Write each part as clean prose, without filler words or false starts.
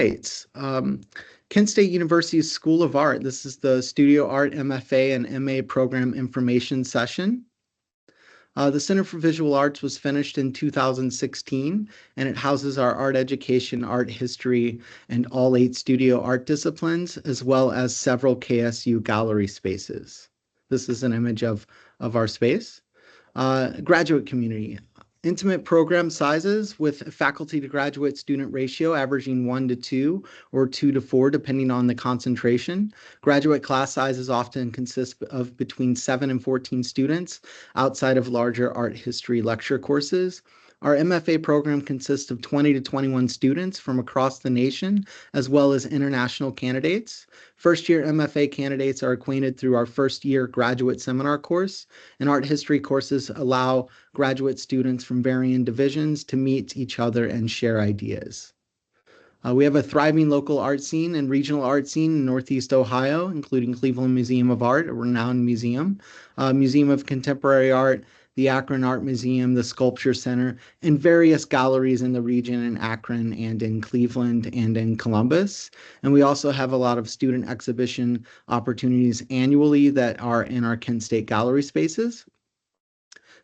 right. Kent State University's School of Art. This is the Studio Art M.F.A. and M.A. program information session. The Center for Visual Arts was finished in 2016, and it houses our art education, art history, and all 8 studio art disciplines, as well as several KSU gallery spaces. This is an image of our space. Graduate community. Intimate program sizes with faculty to graduate student ratio averaging 1 to 2 or 2 to 4, depending on the concentration. Graduate class sizes often consist of between 7 and 14 students outside of larger art history lecture courses. Our M.F.A. program consists of 20 to 21 students from across the nation, as well as international candidates. First-year M.F.A. candidates are acquainted through our first-year graduate seminar course, and art history courses allow graduate students from varying divisions to meet each other and share ideas. We have a thriving local art scene and regional art scene in Northeast Ohio, including Cleveland Museum of Art, a renowned museum, Museum of Contemporary Art, the Akron Art Museum, the Sculpture Center, and various galleries in the region in Akron and in Cleveland and in Columbus. And we also have a lot of student exhibition opportunities annually that are in our Kent State gallery spaces.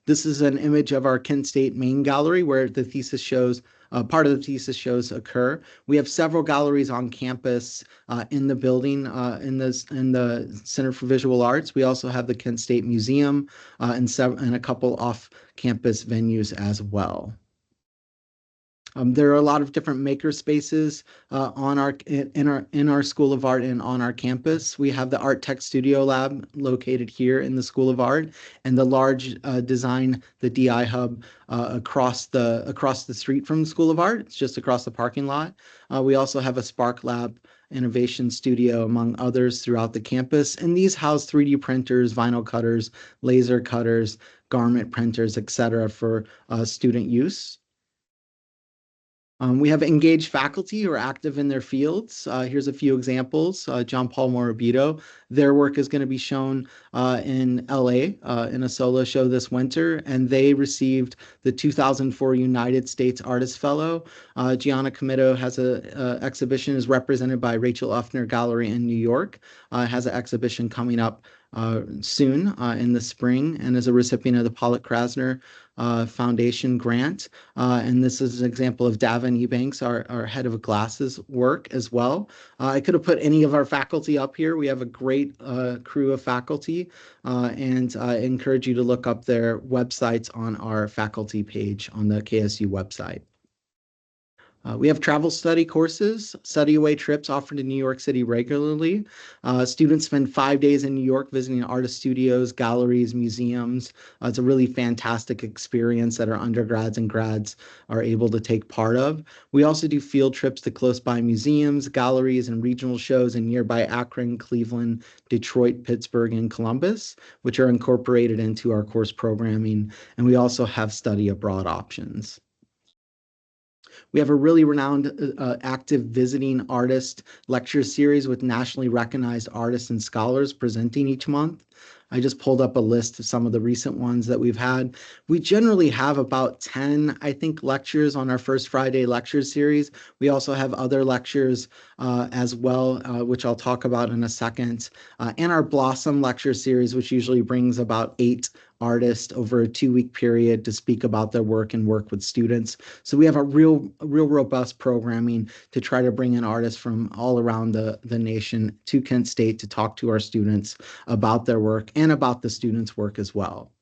This is an image of our Kent State main gallery where the thesis shows, part of the thesis shows occur. We have several galleries on campus in the building in the Center for Visual Arts. We also have the Kent State Museum and a couple off-campus venues as well. There are a lot of different maker spaces in our School of Art and on our campus. We have the Art Tech Studio Lab located here in the School of Art, and the large design, the DI Hub, across the street from the School of Art. It's just across the parking lot. We also have a Spark Lab Innovation Studio, among others, throughout the campus. And these house 3D printers, vinyl cutters, laser cutters, garment printers, etc., for student use. We have engaged faculty who are active in their fields. Here's a few examples. John Paul Morabito, their work is going to be shown in LA in a solo show this winter, and they received the 2004 United States Artist Fellow. Gianna Comito has an exhibition, is represented by Rachel Uffner Gallery in New York, has an exhibition coming up soon in the spring, and is a recipient of the Pollock Krasner Foundation grant. And this is an example of Davin Ebanks, our head of glasses work as well. I could have put any of our faculty up here. We have a great crew of faculty, and I encourage you to look up their websites on our faculty page on the KSU website. We have travel study courses, study away trips offered in New York City regularly. Students spend 5 days in New York visiting artist studios, galleries, museums. It's a really fantastic experience that our undergrads and grads are able to take part of. We also do field trips to close by museums, galleries, and regional shows in nearby Akron, Cleveland, Detroit, Pittsburgh, and Columbus, which are incorporated into our course programming. And we also have study abroad options. We have a really renowned active visiting artist lecture series with nationally recognized artists and scholars presenting each month. I just pulled up a list of some of the recent ones that we've had. We generally have about 10, I think, lectures on our first Friday lecture series. We also have other lectures as well, which I'll talk about in a second. And our Blossom lecture series, which usually brings about 8 artists over a 2-week period to speak about their work and work with students. So we have a real robust programming to try to bring in artists from all around the nation to Kent State to talk to our students about their work and about the students' work as well.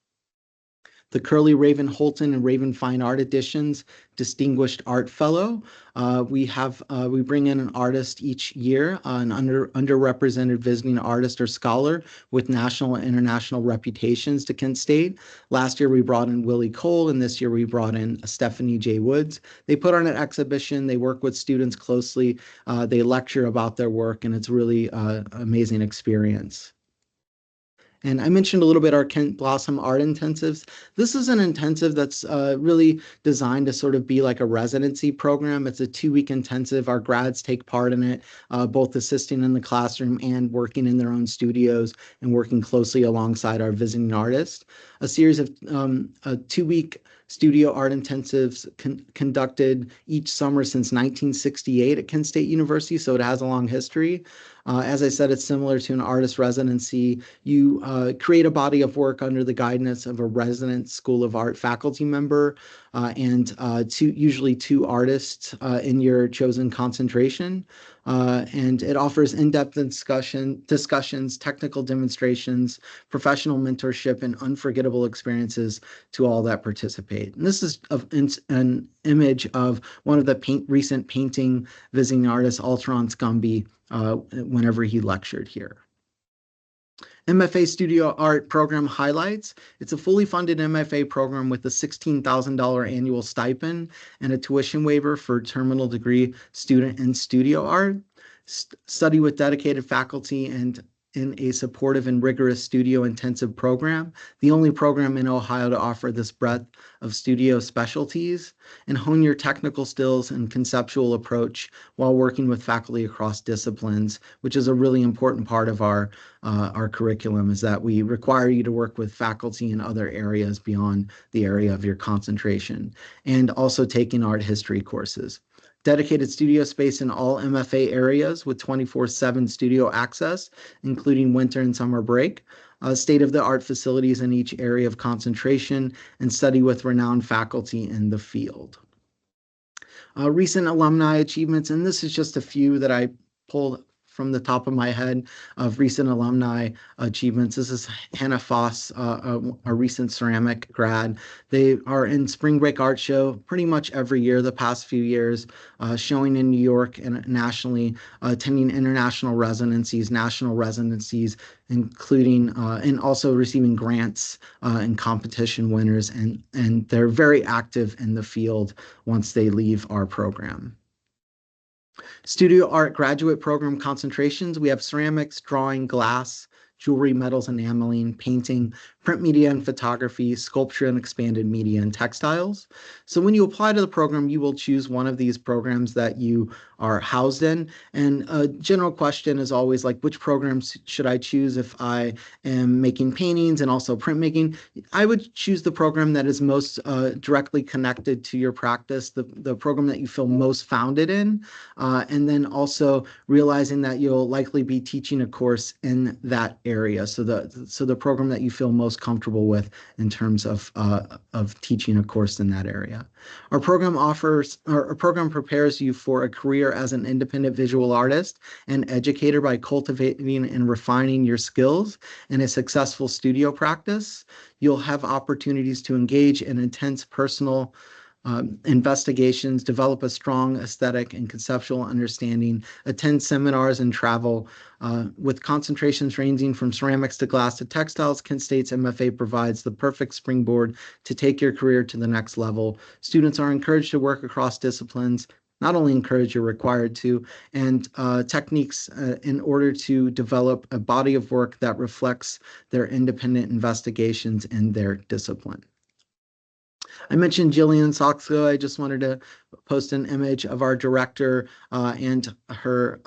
The Curly Raven Holton and Raven Fine Art Editions Distinguished Art Fellow. We bring in an artist each year, an underrepresented visiting artist or scholar with national and international reputations to Kent State. Last year we brought in Willie Cole, and this year we brought in Stephanie J. Woods. They put on an exhibition, they work with students closely, they lecture about their work, and it's really an amazing experience. And I mentioned a little bit our Kent Blossom Art Intensives. This is an intensive that's really designed to sort of be like a residency program. It's a 2-week intensive. Our grads take part in it, both assisting in the classroom and working in their own studios and working closely alongside our visiting artists. A series of 2-week studio art intensives conducted each summer since 1968 at Kent State University, so it has a long history. As I said, it's similar to an artist residency. You create a body of work under the guidance of a resident School of Art faculty member and usually two artists in your chosen concentration. And it offers in-depth discussions, technical demonstrations, professional mentorship, and unforgettable experiences to all that participate. And this is an image of one of the recent painting visiting artists, Alteron Scumby, whenever he lectured here. M.F.A. Studio Art Program highlights. It's a fully funded M.F.A. program with a $16,000 annual stipend and a tuition waiver for terminal degree student in studio art. Study with dedicated faculty and in a supportive and rigorous studio intensive program, the only program in Ohio to offer this breadth of studio specialties, and hone your technical skills and conceptual approach while working with faculty across disciplines, which is a really important part of our curriculum, is that we require you to work with faculty in other areas beyond the area of your concentration, and also taking art history courses. Dedicated studio space in all M.F.A. areas with 24/7 studio access, including winter and summer break. State-of-the-art facilities in each area of concentration, and study with renowned faculty in the field. Recent alumni achievements, and this is just a few that I pulled from the top of my head of recent alumni achievements. This is Hannah Foss, a recent ceramic grad. They are in Spring Break Art Show pretty much every year the past few years, showing in New York and nationally, attending international residencies, national residencies, including and also receiving grants and competition winners. And they're very active in the field once they leave our program. Studio art graduate program concentrations. We have ceramics, drawing, glass, jewelry, metals, enameling, painting, print media and photography, sculpture and expanded media and textiles. So when you apply to the program, you will choose one of these programs that you are housed in. And a general question is always like, which programs should I choose if I am making paintings and also printmaking? I would choose the program that is most directly connected to your practice, the program that you feel most founded in, and then also realizing that you'll likely be teaching a course in that area. So the program that you feel most comfortable with in terms of teaching a course in that area. Our program prepares you for a career as an independent visual artist and educator by cultivating and refining your skills in a successful studio practice. You'll have opportunities to engage in intense personal investigations, develop a strong aesthetic and conceptual understanding, attend seminars and travel with concentrations ranging from ceramics to glass to textiles. Kent State's M.F.A. provides the perfect springboard to take your career to the next level. Students are encouraged to work across disciplines, not only encouraged, you're required to, and techniques in order to develop a body of work that reflects their independent investigations in their discipline. I mentioned Jillian Soxko. I just wanted to post an image of our director and her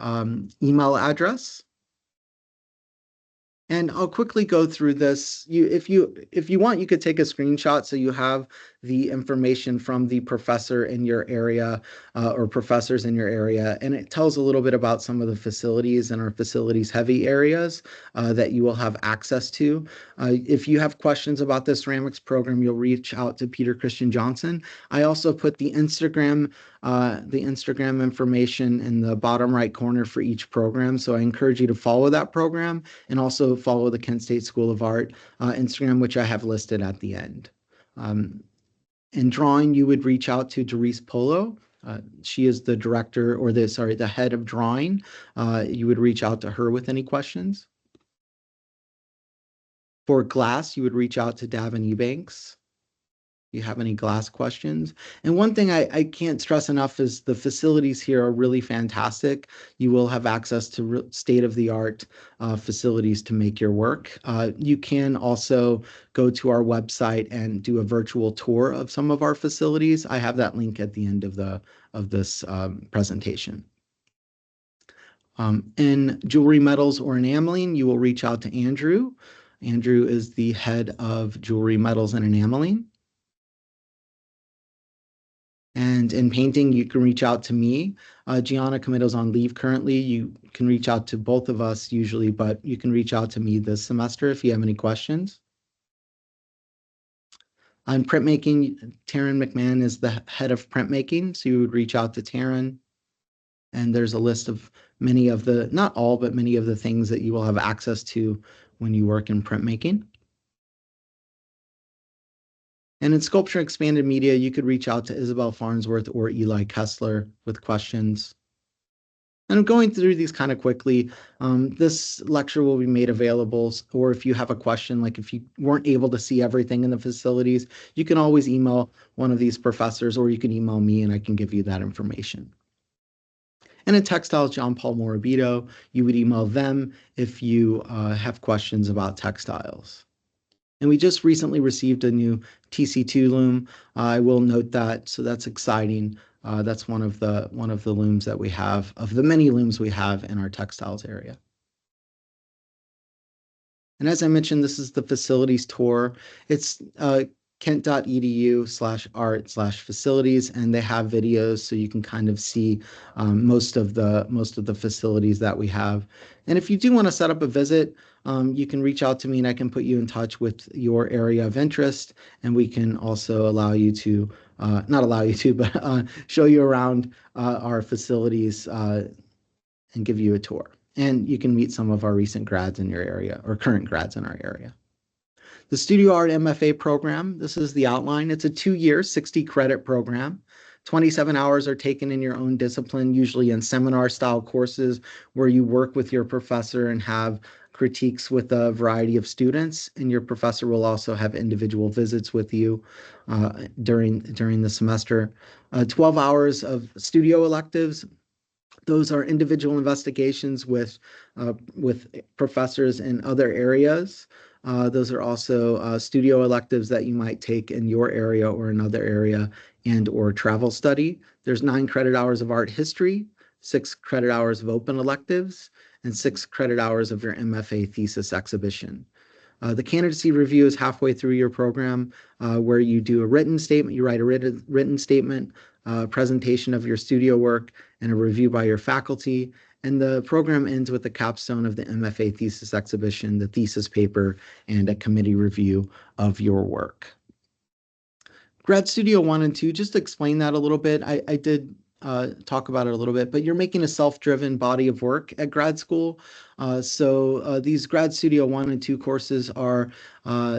email address. And I'll quickly go through this. If you want, you could take a screenshot so you have the information from the professor in your area or professors in your area. And it tells a little bit about some of the facilities and our facilities heavy areas that you will have access to. If you have questions about the ceramics program, you'll reach out to Peter Christian Johnson. I also put the Instagram information in the bottom right corner for each program. So I encourage you to follow that program and also follow the Kent State School of Art Instagram, which I have listed at the end. In drawing, you would reach out to Doris Polo. She is the director or the head of drawing. You would reach out to her with any questions. For glass, you would reach out to Davin Eubanks. You have any glass questions. And one thing I can't stress enough is the facilities here are really fantastic. You will have access to state-of-the-art facilities to make your work. You can also go to our website and do a virtual tour of some of our facilities. I have that link at the end of this presentation. In jewelry, metals, or enameling, you will reach out to Andrew. Andrew is the head of jewelry, metals, and enameling. And in painting, you can reach out to me. Gianna Comito's on leave currently. You can reach out to both of us usually, but you can reach out to me this semester if you have any questions. On printmaking, Taryn McMahon is the head of printmaking, so you would reach out to Taryn, and there's a list of many of the, not all, but many of the things that you will have access to when you work in printmaking. And in sculpture expanded media, you could reach out to Isabel Farnsworth or Eli Kessler with questions. And I'm going through these kind of quickly. This lecture will be made available, or if you have a question, like if you weren't able to see everything in the facilities, you can always email one of these professors, or you can email me and I can give you that information. And in textiles, John Paul Morabito, you would email them if you have questions about textiles. And we just recently received a new TC2 loom. I will note that, so that's exciting. That's one of the looms that we have, of the many looms we have in our textiles area. And as I mentioned, this is the facilities tour. It's kent.edu/art/facilities, and they have videos so you can kind of see most of the facilities that we have. And if you do want to set up a visit, you can reach out to me and I can put you in touch with your area of interest, and we can also allow you to, not allow you to, but show you around our facilities and give you a tour. And you can meet some of our recent grads in your area or current grads in our area. The Studio Art M.F.A. program, this is the outline. It's a 2-year, 60 credit program. 27 hours are taken in your own discipline, usually in seminar style courses where you work with your professor and have critiques with a variety of students. And your professor will also have individual visits with you during the semester. 12 hours of studio electives. Those are individual investigations with professors in other areas. Those are also studio electives that you might take in your area or another area, and or travel study. There's 9 credit hours of art history, 6 credit hours of open electives, and 6 credit hours of your MFA thesis exhibition. The candidacy review is halfway through your program, where you do a written statement, you write a written statement, presentation of your studio work, and a review by your faculty. And the program ends with the capstone of the MFA thesis exhibition, the thesis paper, and a committee review of your work. Grad Studio 1 and 2, just to explain that a little bit, I did talk about it a little bit, but you're making a self-driven body of work at grad school. So these Grad Studio 1 and 2 courses are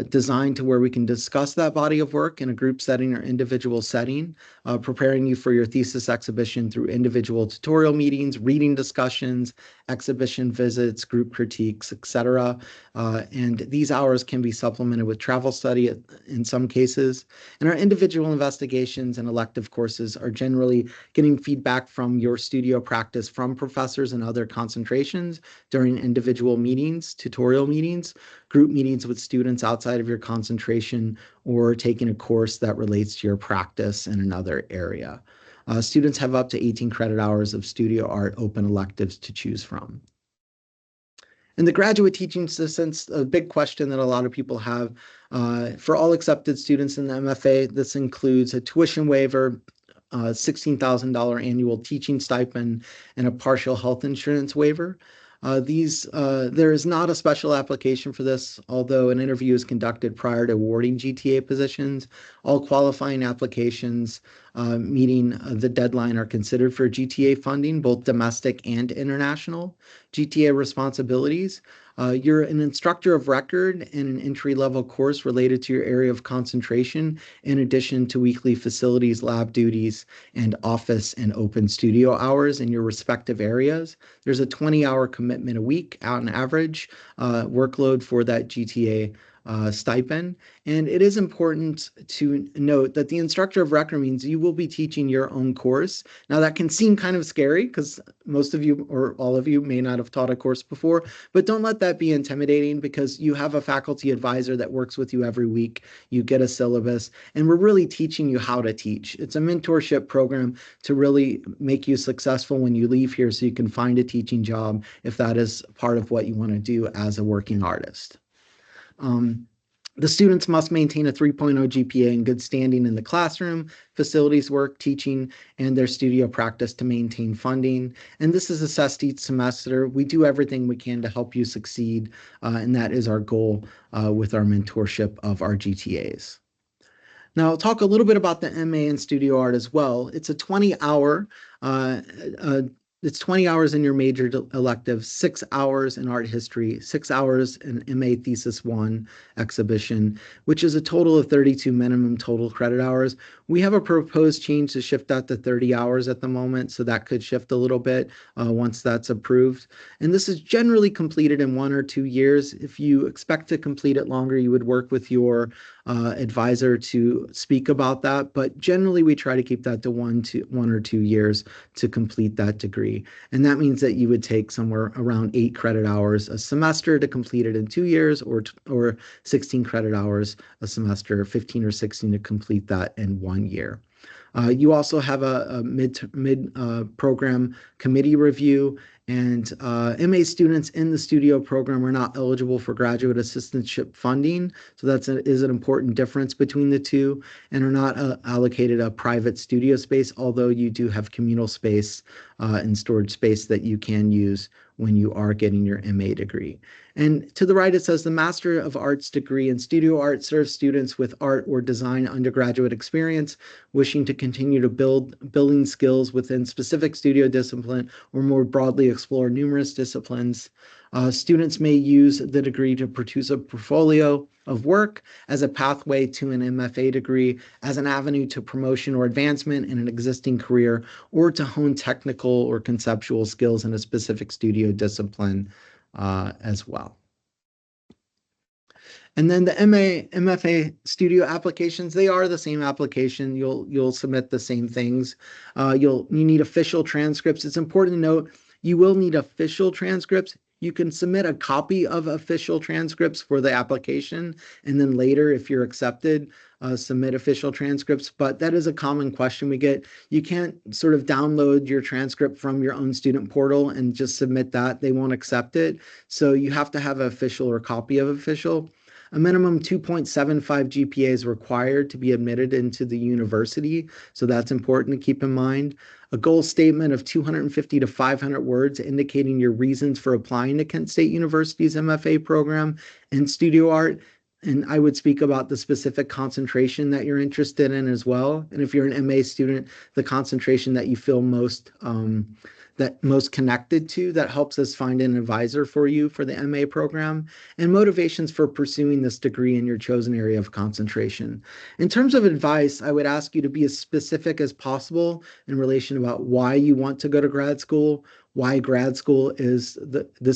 designed to where we can discuss that body of work in a group setting or individual setting, preparing you for your thesis exhibition through individual tutorial meetings, reading discussions, exhibition visits, group critiques, etc. And these hours can be supplemented with travel study in some cases. And our individual investigations and elective courses are generally getting feedback from your studio practice from professors and other concentrations during individual meetings, tutorial meetings, group meetings with students outside of your concentration, or taking a course that relates to your practice in another area. Students have up to 18 credit hours of studio art open electives to choose from. And the graduate teaching assistants, a big question that a lot of people have. For all accepted students in the MFA, this includes a tuition waiver, $16,000 annual teaching stipend, and a partial health insurance waiver. There is not a special application for this, although an interview is conducted prior to awarding GTA positions. All qualifying applications meeting the deadline are considered for GTA funding, both domestic and international. GTA responsibilities. You're an instructor of record in an entry-level course related to your area of concentration, in addition to weekly facilities, lab duties, and office and open studio hours in your respective areas. There's a 20-hour commitment a week on average workload for that GTA stipend. And it is important to note that the instructor of record means you will be teaching your own course. Now that can seem kind of scary because most of you or all of you may not have taught a course before, but don't let that be intimidating because you have a faculty advisor that works with you every week. You get a syllabus, and we're really teaching you how to teach. It's a mentorship program to really make you successful when you leave here so you can find a teaching job if that is part of what you want to do as a working artist. The students must maintain a 3.0 GPA and good standing in the classroom, facilities work, teaching, and their studio practice to maintain funding. And this is assessed each semester. We do everything we can to help you succeed, and that is our goal with our mentorship of our GTAs. Now, I'll talk a little bit about the MA in studio art as well. It's a 20-hour, uh, uh, it's 20 hours in your major elective, 6 hours in art history, 6 hours in MA Thesis 1 exhibition, which is a total of 32 minimum total credit hours. We have a proposed change to shift that to 30 hours at the moment, so that could shift a little bit once that's approved. And this is generally completed in 1 or 2 years. If you expect to complete it longer, you would work with your advisor to speak about that. But generally, we try to keep that to 1 or 2 years to complete that degree. And that means that you would take somewhere around 8 credit hours a semester to complete it in 2 years, or 16 credit hours a semester, 15 or 16 to complete that in 1 year. You also have a mid program committee review, and MA students in the studio program are not eligible for graduate assistantship funding. So is an important difference between the two, and are not allocated a private studio space, although you do have communal space and storage space that you can use when you are getting your MA degree. And to the right, it says the Master of Arts degree in studio art serves students with art or design undergraduate experience wishing to continue to building skills within specific studio discipline or more broadly explore numerous disciplines. Students may use the degree to produce a portfolio of work as a pathway to an M.F.A. degree, as an avenue to promotion or advancement in an existing career, or to hone technical or conceptual skills in a specific studio discipline as well. And then the MFA studio applications, they are the same application. You'll submit the same things. You need official transcripts. It's important to note you will need official transcripts. You can submit a copy of official transcripts for the application, and then later, if you're accepted, submit official transcripts. But that is a common question we get. You can't sort of download your transcript from your own student portal and just submit that. They won't accept it. So you have to have an official or copy of official. A minimum 2.75 GPA is required to be admitted into the university, so that's important to keep in mind. A goal statement of 250 to 500 words indicating your reasons for applying to Kent State University's MFA program in studio art. And I would speak about the specific concentration that you're interested in as well. And if you're an MA student, the concentration that you feel most connected to, that helps us find an advisor for you for the MA program, and motivations for pursuing this degree in your chosen area of concentration. In terms of advice, I would ask you to be as specific as possible in relation about why you want to go to grad school, why grad school this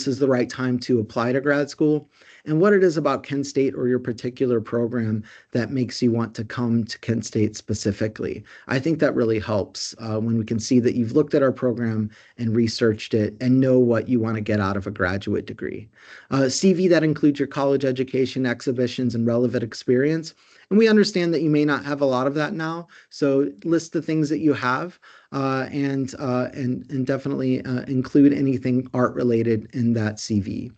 is the right time to apply to grad school, and what it is about Kent State or your particular program that makes you want to come to Kent State specifically. I think that really helps when we can see that you've looked at our program and researched it and know what you want to get out of a graduate degree. CV that includes your college education, exhibitions, and relevant experience. And we understand that you may not have a lot of that now, so list the things that you have and definitely include anything art related in that CV.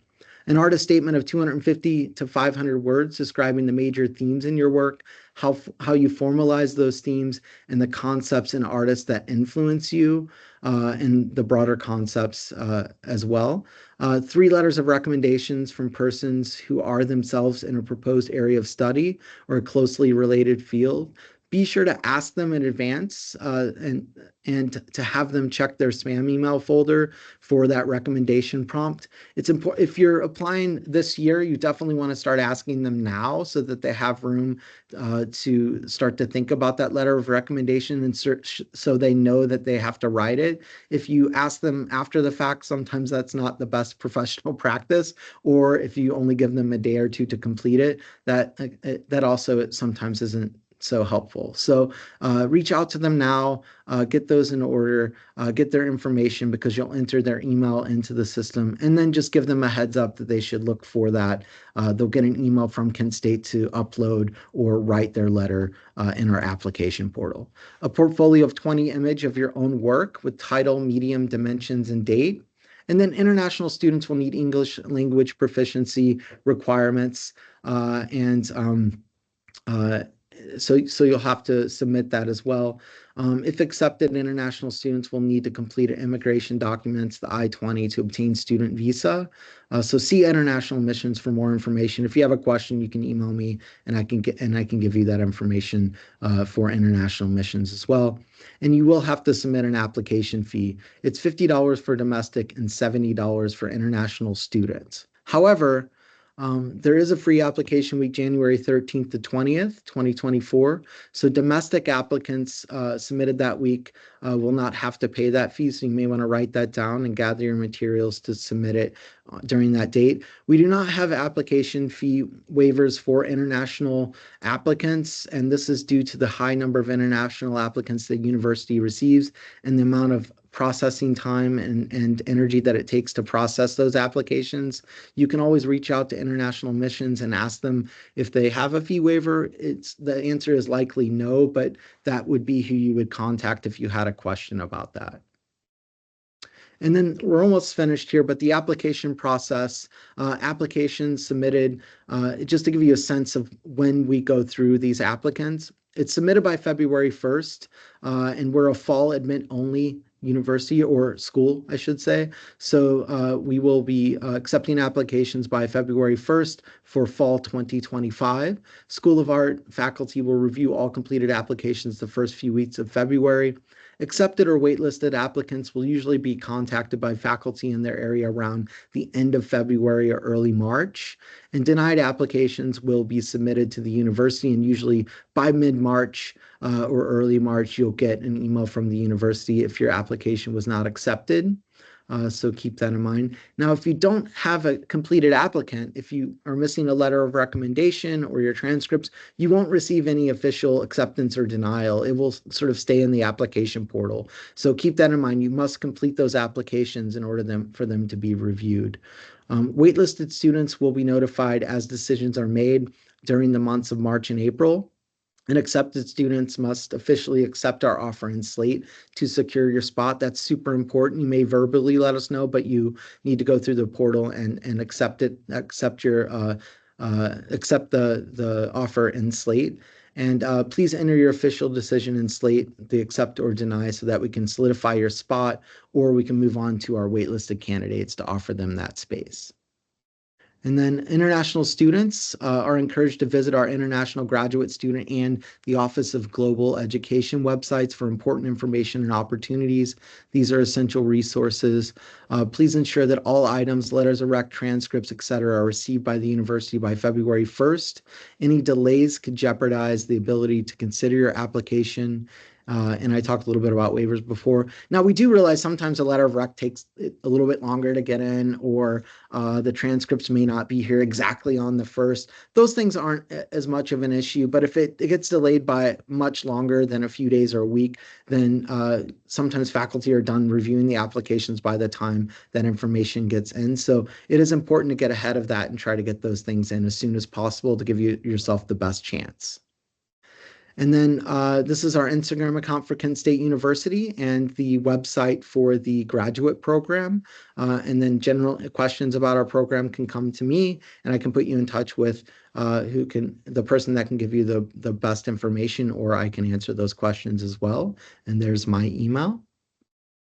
An artist statement of 250 to 500 words describing the major themes in your work, how you formalize those themes, and the concepts and artists that influence you, and the broader concepts as well. 3 letters of recommendations from persons who are themselves in a proposed area of study or a closely related field. Be sure to ask them in advance and to have them check their spam email folder for that recommendation prompt. It's important if you're applying this year, you definitely want to start asking them now so that they have room to start to think about that letter of recommendation and so they know that they have to write it. If you ask them after the fact, sometimes that's not the best professional practice, or if you only give them a day or two to complete it, that also sometimes isn't so helpful. So reach out to them now, get those in order, get their information because you'll enter their email into the system, and then just give them a heads up that they should look for that. They'll get an email from Kent State to upload or write their letter in our application portal. A portfolio of 20 image of your own work with title, medium, dimensions, and date. And then international students will need English language proficiency requirements. And uh, so you'll have to submit that as well. If accepted, international students will need to complete immigration documents, the I-20, to obtain student visa. So see international missions for more information. If you have a question, you can email me, and I can give you that information for international missions as well. And you will have to submit an application fee. It's $50 for domestic and $70 for international students. However, there is a free application week, January 13th to 20th, 2024. So domestic applicants submitted that week will not have to pay that fee. So you may want to write that down and gather your materials to submit it during that date. We do not have application fee waivers for international applicants, and this is due to the high number of international applicants the university receives and the amount of processing time and energy that it takes to process those applications. You can always reach out to international missions and ask them if they have a fee waiver. The answer is likely no, but that would be who you would contact if you had a question about that. And then we're almost finished here, but the application process, applications submitted, just to give you a sense of when we go through these applicants, it's submitted by February 1st, and we're a fall admit only university or school, I should say. So we will be accepting applications by February 1st for fall 2025. School of Art faculty will review all completed applications the first few weeks of February. Accepted or waitlisted applicants will usually be contacted by faculty in their area around the end of February or early March. And denied applications will be submitted to the university, and usually by mid-March or early March, you'll get an email from the university if your application was not accepted. So keep that in mind. Now, if you don't have a completed applicant, if you are missing a letter of recommendation or your transcripts, you won't receive any official acceptance or denial. It will sort of stay in the application portal. So keep that in mind. You must complete those applications in order for them to be reviewed. Waitlisted students will be notified as decisions are made during the months of March and April. And accepted students must officially accept our offer and slate to secure your spot. That's super important. You may verbally let us know, but you need to go through the portal and accept the offer in slate. And please enter your official decision in slate, the accept or deny, so that we can solidify your spot, or we can move on to our waitlisted candidates to offer them that space. And then international students are encouraged to visit our International Graduate Student and the Office of Global Education websites for important information and opportunities. These are essential resources. Please ensure that all items, letters of rec, transcripts, etc., are received by the university by February 1st. Any delays could jeopardize the ability to consider your application. And I talked a little bit about waivers before. Now, we do realize sometimes a letter of rec takes a little bit longer to get in, or the transcripts may not be here exactly on the first. Those things aren't as much of an issue, but if it gets delayed by much longer than a few days or a week, then sometimes faculty are done reviewing the applications by the time that information gets in. So it is important to get ahead of that and try to get those things in as soon as possible to give yourself the best chance. And then this is our Instagram account for Kent State University and the website for the graduate program. And then general questions about our program can come to me, and I can put you in touch with the person that can give you the best information, or I can answer those questions as well. And there's my email.